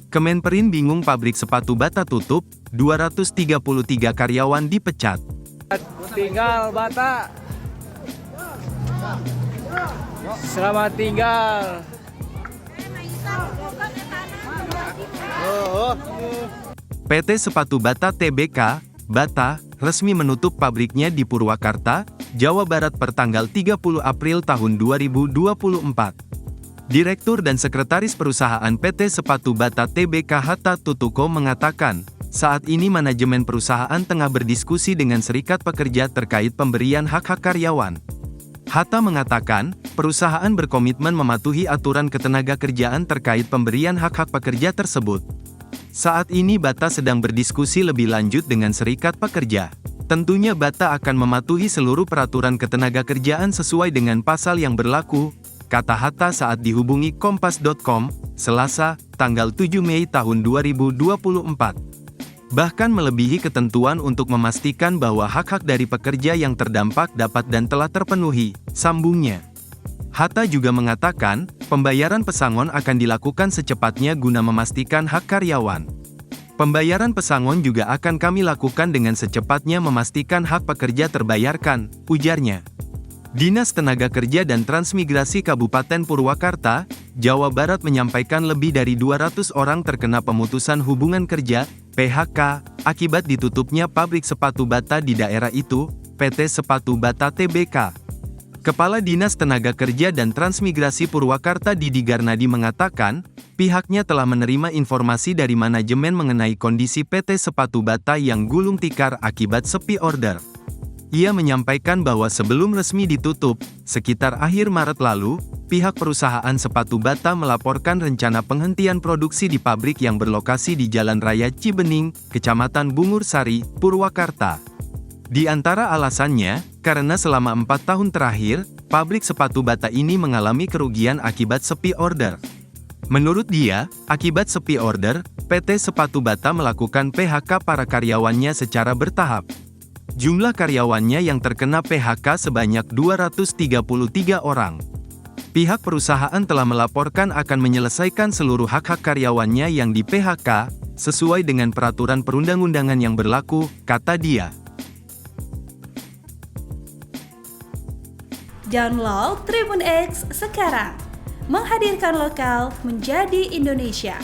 Kemenperin bingung pabrik sepatu Bata tutup, 233 karyawan dipecat. Tinggal Bata. Selamat tinggal. PT Sepatu Bata Tbk, Bata, resmi menutup pabriknya di Purwakarta, Jawa Barat pertanggal 30 April tahun 2024. Direktur dan Sekretaris Perusahaan PT Sepatu Bata Tbk Hatta Tutuko mengatakan, saat ini manajemen perusahaan tengah berdiskusi dengan serikat pekerja terkait pemberian hak-hak karyawan. Hatta mengatakan, perusahaan berkomitmen mematuhi aturan ketenagakerjaan terkait pemberian hak-hak pekerja tersebut. Saat ini Bata sedang berdiskusi lebih lanjut dengan serikat pekerja. Tentunya Bata akan mematuhi seluruh peraturan ketenagakerjaan sesuai dengan pasal yang berlaku, kata Hatta saat dihubungi Kompas.com, Selasa, tanggal 7 Mei tahun 2024. Bahkan melebihi ketentuan untuk memastikan bahwa hak-hak dari pekerja yang terdampak dapat dan telah terpenuhi, sambungnya. Hatta juga mengatakan, pembayaran pesangon akan dilakukan secepatnya guna memastikan hak karyawan. Pembayaran pesangon juga akan kami lakukan dengan secepatnya memastikan hak pekerja terbayarkan, ujarnya. Dinas Tenaga Kerja dan Transmigrasi Kabupaten Purwakarta, Jawa Barat menyampaikan lebih dari 200 orang terkena pemutusan hubungan kerja, PHK, akibat ditutupnya pabrik sepatu Bata di daerah itu, PT Sepatu Bata Tbk. Kepala Dinas Tenaga Kerja dan Transmigrasi Purwakarta Didi Garnadi mengatakan, pihaknya telah menerima informasi dari manajemen mengenai kondisi PT Sepatu Bata yang gulung tikar akibat sepi order. Ia menyampaikan bahwa sebelum resmi ditutup, sekitar akhir Maret lalu, pihak perusahaan sepatu Bata melaporkan rencana penghentian produksi di pabrik yang berlokasi di Jalan Raya Cibening, Kecamatan Bungur Sari, Purwakarta. Di antara alasannya, karena selama 4 tahun terakhir, pabrik sepatu Bata ini mengalami kerugian akibat sepi order. Menurut dia, akibat sepi order, PT Sepatu Bata melakukan PHK para karyawannya secara bertahap. Jumlah karyawannya yang terkena PHK sebanyak 233 orang. Pihak perusahaan telah melaporkan akan menyelesaikan seluruh hak-hak karyawannya yang di PHK, sesuai dengan peraturan perundang-undangan yang berlaku, kata dia. Download Tribun X sekarang, menghadirkan lokal menjadi Indonesia.